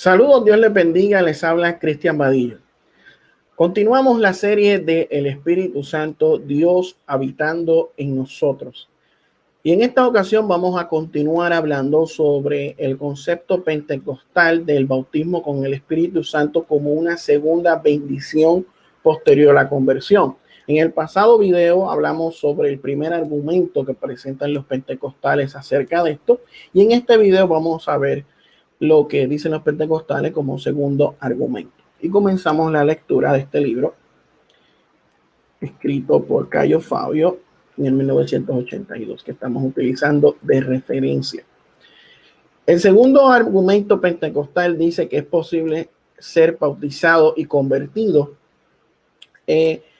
Saludos, Dios les bendiga, les habla Cristian Vadillo. Continuamos la serie de El Espíritu Santo, Dios habitando en nosotros. Y en esta ocasión vamos a continuar hablando sobre el concepto pentecostal del bautismo con el Espíritu Santo como una segunda bendición posterior a la conversión. En el pasado video hablamos sobre el primer argumento que presentan los pentecostales acerca de esto. Y en este video vamos a ver lo que dicen los pentecostales como segundo argumento. Y comenzamos la lectura de este libro, escrito por Cayo Fabio en 1982, que estamos utilizando de referencia. El segundo argumento pentecostal dice que es posible ser bautizado y convertido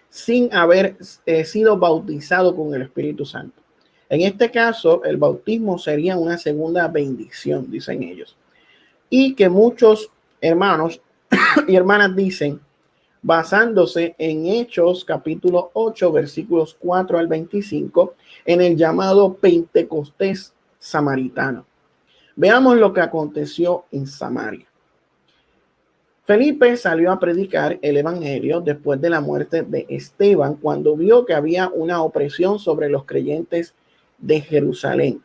sin haber sido bautizado con el Espíritu Santo. En este caso, el bautismo sería una segunda bendición, dicen ellos. Y que muchos hermanos y hermanas dicen, basándose en Hechos capítulo 8 versículos 4 al 25, en el llamado Pentecostés samaritano. Veamos lo que aconteció en Samaria. Felipe salió a predicar el evangelio después de la muerte de Esteban, cuando vio que había una opresión sobre los creyentes de Jerusalén,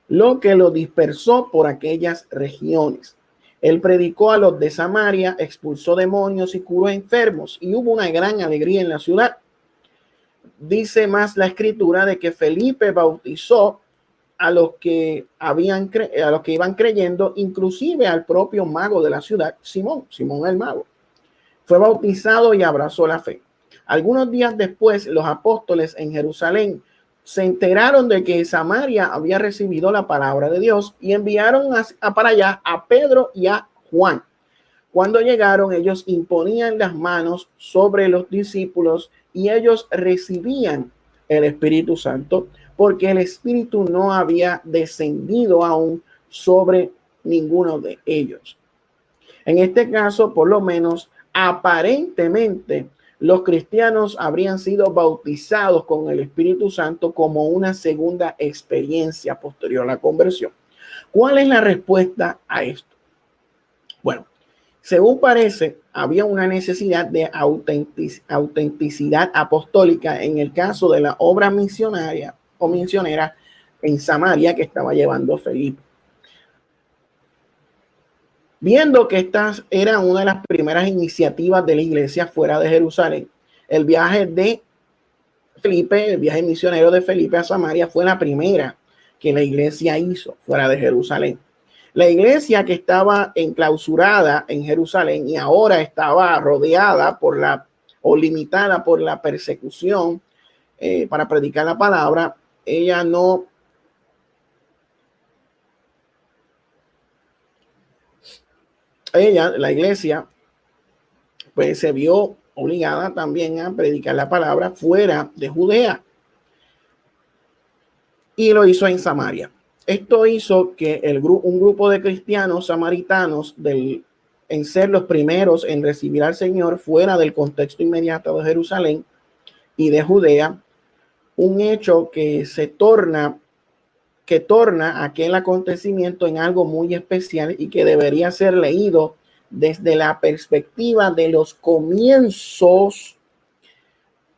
lo que lo dispersó por aquellas regiones. Él predicó a los de Samaria, expulsó demonios y curó enfermos, y hubo una gran alegría en la ciudad. Dice más la escritura de que Felipe bautizó a los que iban creyendo, inclusive al propio mago de la ciudad, Simón el mago. Fue bautizado y abrazó la fe. Algunos días después, los apóstoles en Jerusalén se enteraron de que Samaria había recibido la palabra de Dios y enviaron para allá a Pedro y a Juan. Cuando llegaron, ellos imponían las manos sobre los discípulos y ellos recibían el Espíritu Santo, porque el Espíritu no había descendido aún sobre ninguno de ellos. En este caso, por lo menos, aparentemente, los cristianos habrían sido bautizados con el Espíritu Santo como una segunda experiencia posterior a la conversión. ¿Cuál es la respuesta a esto? Bueno, según parece, había una necesidad de autenticidad apostólica en el caso de la obra misionera en Samaria que estaba llevando Felipe. Viendo que estas eran una de las primeras iniciativas de la iglesia fuera de Jerusalén, el viaje de Felipe, el viaje misionero de Felipe a Samaria fue la primera que la iglesia hizo fuera de Jerusalén. La iglesia que estaba enclausurada en Jerusalén y ahora estaba rodeada o limitada por la persecución para predicar la palabra, la iglesia, pues se vio obligada también a predicar la palabra fuera de Judea. Y lo hizo en Samaria. Esto hizo que un grupo de cristianos samaritanos en ser los primeros en recibir al Señor fuera del contexto inmediato de Jerusalén y de Judea, un hecho que torna aquel acontecimiento en algo muy especial y que debería ser leído desde la perspectiva de los comienzos.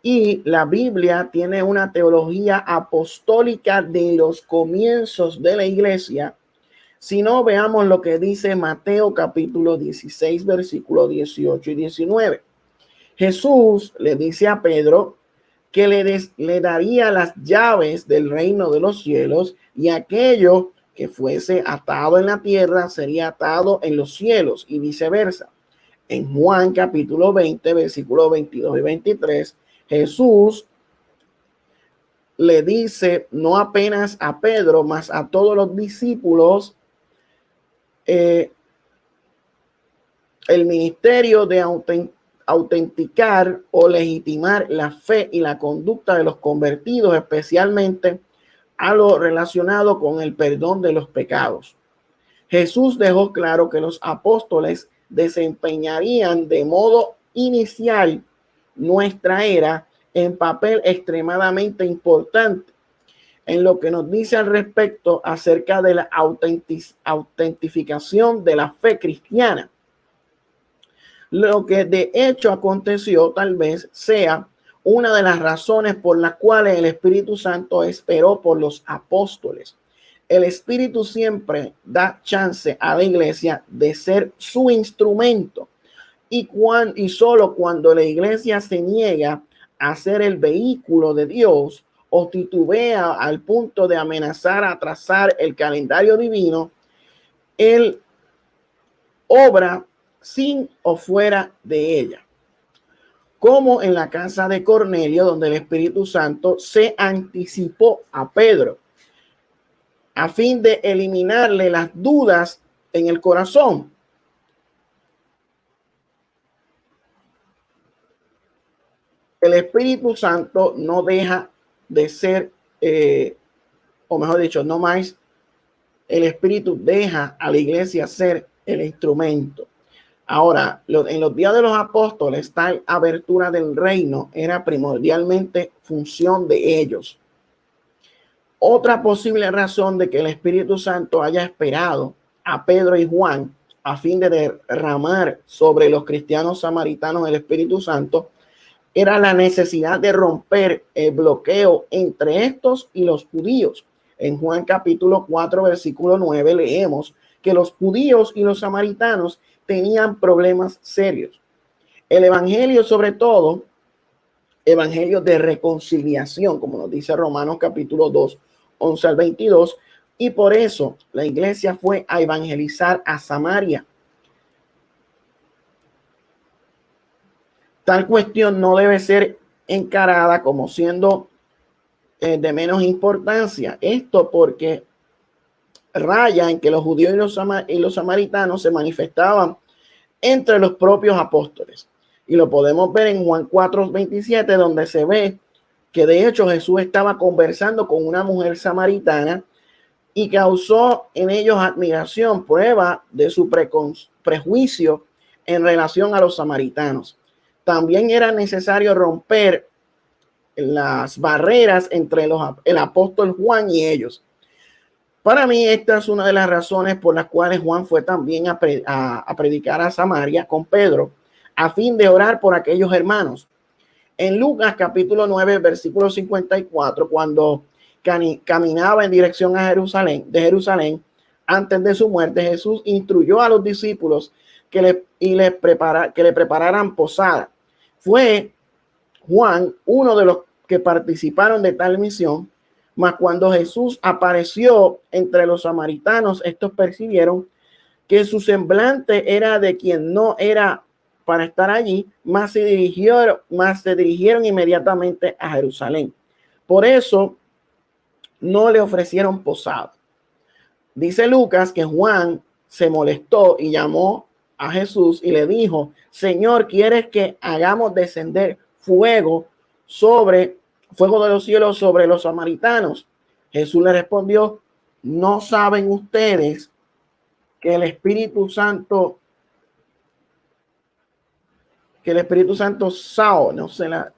Y la Biblia tiene una teología apostólica de los comienzos de la iglesia. Si no, veamos lo que dice Mateo capítulo 16, versículos 18 y 19. Jesús le dice a Pedro que le daría las llaves del reino de los cielos, y aquello que fuese atado en la tierra sería atado en los cielos y viceversa. En Juan capítulo 20, versículos 22 y 23, Jesús le dice no apenas a Pedro, mas a todos los discípulos, el ministerio de autenticar o legitimar la fe y la conducta de los convertidos, especialmente a lo relacionado con el perdón de los pecados. Jesús dejó claro que los apóstoles desempeñarían de modo inicial nuestra era en papel extremadamente importante. en lo que nos dice al respecto acerca de la autentificación de la fe cristiana. Lo que de hecho aconteció tal vez sea una de las razones por las cuales el Espíritu Santo esperó por los apóstoles. El Espíritu siempre da chance a la iglesia de ser su instrumento. Y solo cuando la iglesia se niega a ser el vehículo de Dios o titubea al punto de amenazar a trazar el calendario divino, él obra sin o fuera de ella. Como en la casa de Cornelio, donde el Espíritu Santo se anticipó a Pedro a fin de eliminarle las dudas en el corazón. El Espíritu Santo no deja de ser, o mejor dicho, no más, el Espíritu deja a la iglesia ser el instrumento. Ahora, en los días de los apóstoles, tal abertura del reino era primordialmente función de ellos. Otra posible razón de que el Espíritu Santo haya esperado a Pedro y Juan a fin de derramar sobre los cristianos samaritanos el Espíritu Santo era la necesidad de romper el bloqueo entre estos y los judíos. En Juan capítulo 4, versículo 9, leemos que los judíos y los samaritanos tenían problemas serios. El evangelio, sobre todo, evangelio de reconciliación, como nos dice Romanos capítulo 2, 11 al 22, y por eso la iglesia fue a evangelizar a Samaria. Tal cuestión no debe ser encarada como siendo de menos importancia. Esto porque raya en que los judíos y los samaritanos se manifestaban entre los propios apóstoles. Y lo podemos ver en Juan 4:27, donde se ve que de hecho Jesús estaba conversando con una mujer samaritana y causó en ellos admiración, prueba de su prejuicio en relación a los samaritanos. También era necesario romper las barreras entre el apóstol Juan y ellos. Para mí, esta es una de las razones por las cuales Juan fue también a predicar a Samaria con Pedro, a fin de orar por aquellos hermanos. En Lucas capítulo 9, versículo 54, cuando caminaba en dirección a Jerusalén, antes de su muerte, Jesús instruyó a los discípulos que le prepararan posada. Fue Juan uno de los que participaron de tal misión, mas cuando Jesús apareció entre los samaritanos, estos percibieron que su semblante era de quien no era para estar allí, más se dirigieron inmediatamente a Jerusalén. Por eso no le ofrecieron posada. Dice Lucas que Juan se molestó y llamó a Jesús y le dijo: Señor, ¿quieres que hagamos descender fuego de los cielos sobre los samaritanos? Jesús le respondió: ¿no saben ustedes que el Espíritu Santo sao, no sé la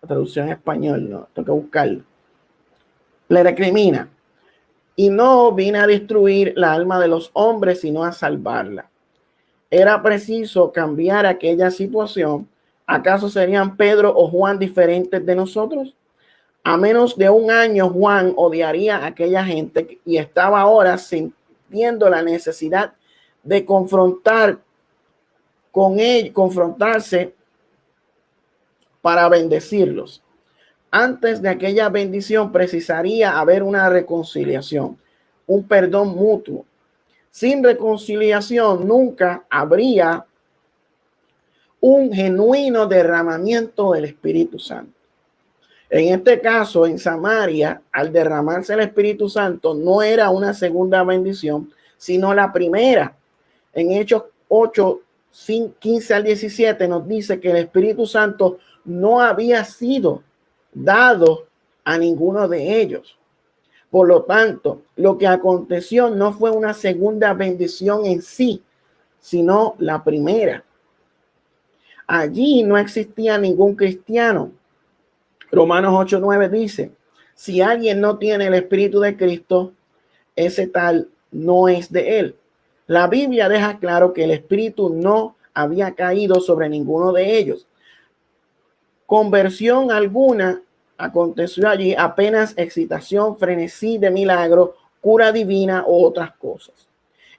traducción en español, no tengo que buscarlo, le recrimina? Y no vine a destruir la alma de los hombres, sino a salvarla. Era preciso cambiar aquella situación. ¿Acaso serían Pedro o Juan diferentes de nosotros? A menos de un año, Juan odiaría a aquella gente y estaba ahora sintiendo la necesidad de confrontarse para bendecirlos. Antes de aquella bendición precisaría haber una reconciliación, un perdón mutuo. Sin reconciliación nunca habría un genuino derramamiento del Espíritu Santo. En este caso, en Samaria, al derramarse el Espíritu Santo, no era una segunda bendición, sino la primera. En Hechos 8, 15 al 17 nos dice que el Espíritu Santo no había sido dado a ninguno de ellos. Por lo tanto, lo que aconteció no fue una segunda bendición en sí, sino la primera. Allí no existía ningún cristiano. Romanos 8:9 dice: Si alguien no tiene el Espíritu de Cristo, ese tal no es de él. La Biblia deja claro que el Espíritu no había caído sobre ninguno de ellos. Conversión alguna aconteció allí, apenas excitación, frenesí de milagro, cura divina u otras cosas.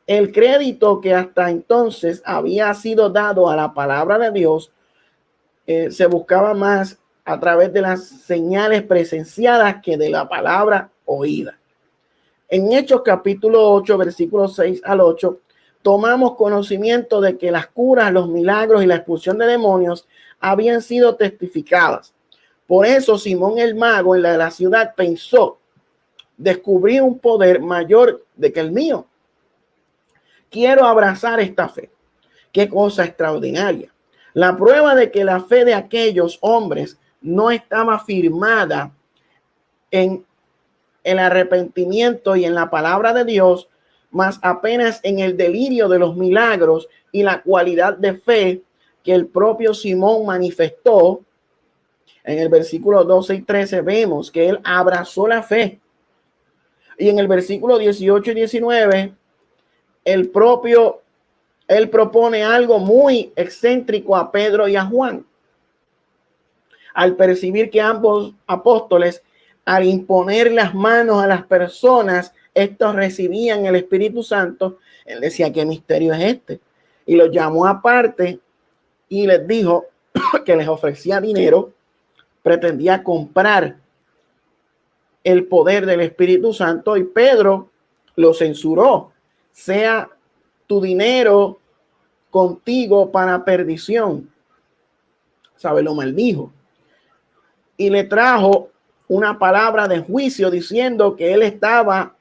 El crédito que hasta entonces había sido dado a la palabra de Dios se buscaba más a través de las señales presenciadas que de la palabra oída. En Hechos capítulo 8, versículos 6 al 8, tomamos conocimiento de que las curas, los milagros y la expulsión de demonios habían sido testificadas. Por eso Simón el mago en la ciudad pensó, descubrí un poder mayor de que el mío. Quiero abrazar esta fe. Qué cosa extraordinaria. La prueba de que la fe de aquellos hombres no estaba firmada en el arrepentimiento y en la palabra de Dios, más apenas en el delirio de los milagros y la cualidad de fe que el propio Simón manifestó. En el versículo 12 y 13 vemos que él abrazó la fe. Y en el versículo 18 y 19, él propone algo muy excéntrico a Pedro y a Juan. Al percibir que ambos apóstoles, al imponer las manos a las personas, estos recibían el Espíritu Santo, él decía, ¿qué misterio es este? Y los llamó aparte y les dijo que les ofrecía dinero, pretendía comprar el poder del Espíritu Santo, y Pedro lo censuró. Sea tu dinero contigo para perdición. ¿Sabe? Lo maldijo. Y le trajo una palabra de juicio diciendo que él estaba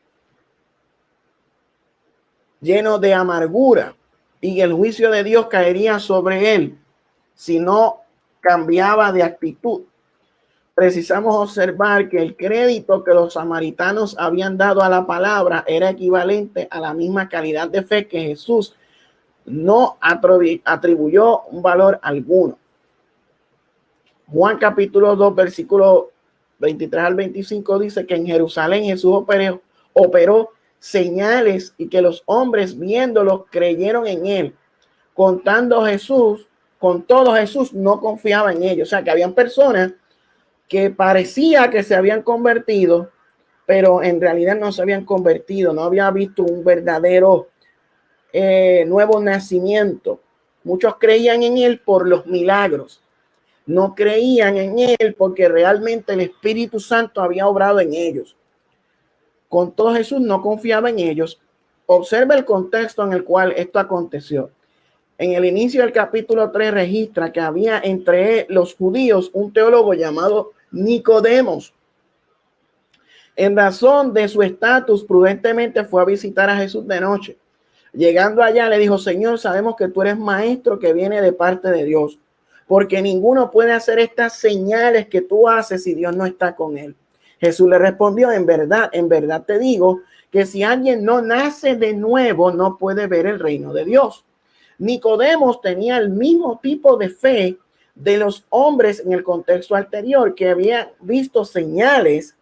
lleno de amargura y el juicio de Dios caería sobre él si no cambiaba de actitud. Precisamos observar que el crédito que los samaritanos habían dado a la palabra era equivalente a la misma calidad de fe que Jesús no atribuyó un valor alguno. Juan capítulo 2, versículo 23 al 25 dice que en Jerusalén Jesús operó señales y que los hombres viéndolo creyeron en él. Con todo Jesús no confiaba en ellos. O sea, que habían personas que parecía que se habían convertido, pero en realidad no se habían convertido, no había visto un verdadero nuevo nacimiento. Muchos creían en él por los milagros, no creían en él porque realmente el Espíritu Santo había obrado en ellos. Con todo Jesús no confiaba en ellos. Observa el contexto en el cual esto aconteció. En el inicio del capítulo 3 registra que había entre los judíos un teólogo llamado Nicodemos. En razón de su estatus, prudentemente fue a visitar a Jesús de noche. Llegando allá le dijo, Señor, sabemos que tú eres maestro que viene de parte de Dios, porque ninguno puede hacer estas señales que tú haces si Dios no está con él. Jesús le respondió, en verdad te digo que si alguien no nace de nuevo, no puede ver el reino de Dios. Nicodemos tenía el mismo tipo de fe de los hombres en el contexto anterior, que habían visto señales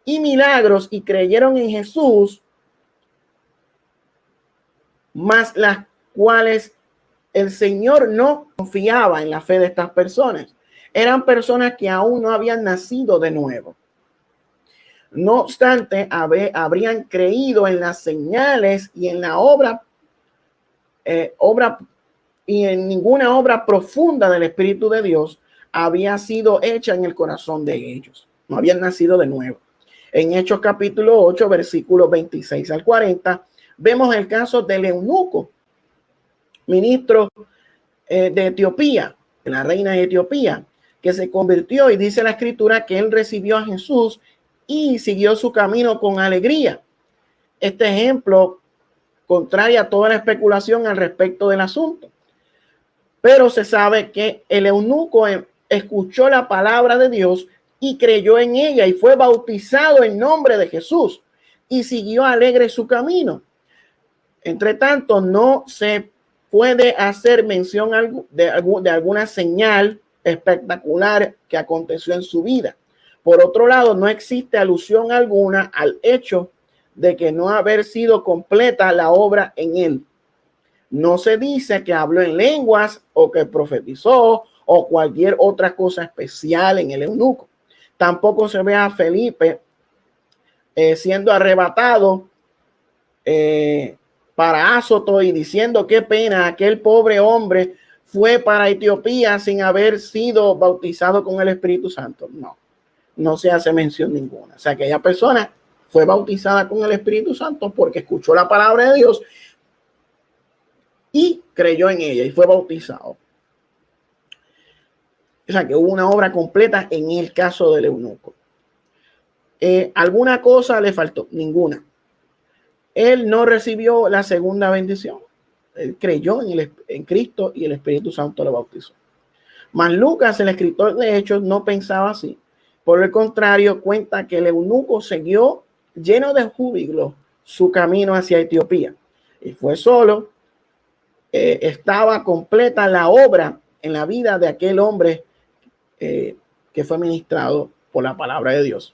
y milagros y creyeron en Jesús, más las cuales el Señor no confiaba en la fe de estas personas. Eran personas que aún no habían nacido de nuevo. No obstante, habrían creído en las señales y en la obra y en ninguna obra profunda del Espíritu de Dios había sido hecha en el corazón de ellos. No habían nacido de nuevo. En Hechos capítulo 8, versículos 26 al 40, vemos el caso del eunuco, ministro de Etiopía, la reina de Etiopía, que se convirtió, y dice la escritura que él recibió a Jesús y siguió su camino con alegría. Este ejemplo contraria a toda la especulación al respecto del asunto. Pero se sabe que el eunuco escuchó la palabra de Dios y creyó en ella y fue bautizado en nombre de Jesús y siguió alegre su camino. Entre tanto, no se puede hacer mención de alguna señal espectacular que aconteció en su vida. Por otro lado, no existe alusión alguna al hecho de que no haber sido completa la obra en él. No se dice que habló en lenguas o que profetizó o cualquier otra cosa especial en el eunuco. Tampoco se ve a Felipe siendo arrebatado para Azoto y diciendo qué pena, aquel pobre hombre fue para Etiopía sin haber sido bautizado con el Espíritu Santo. No, no se hace mención ninguna. O sea, aquella persona fue bautizada con el Espíritu Santo porque escuchó la palabra de Dios y creyó en ella y fue bautizado. O sea, que hubo una obra completa en el caso del eunuco. ¿Alguna cosa le faltó? Ninguna. Él no recibió la segunda bendición. Él creyó en Cristo y el Espíritu Santo lo bautizó. Mas Lucas, el escritor de Hechos, no pensaba así. Por el contrario, cuenta que el eunuco siguió lleno de júbilo su camino hacia Etiopía. Y fue solo, estaba completa la obra en la vida de aquel hombre que fue ministrado por la palabra de Dios.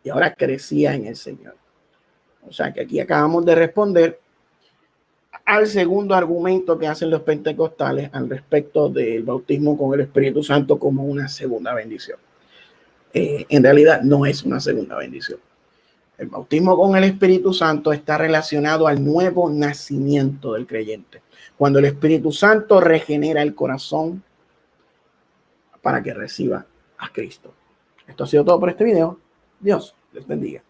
Y ahora crecía en el Señor. O sea que aquí acabamos de responder al segundo argumento que hacen los pentecostales al respecto del bautismo con el Espíritu Santo como una segunda bendición. En realidad no es una segunda bendición. El bautismo con el Espíritu Santo está relacionado al nuevo nacimiento del creyente. Cuando el Espíritu Santo regenera el corazón para que reciba a Cristo. Esto ha sido todo por este video. Dios les bendiga.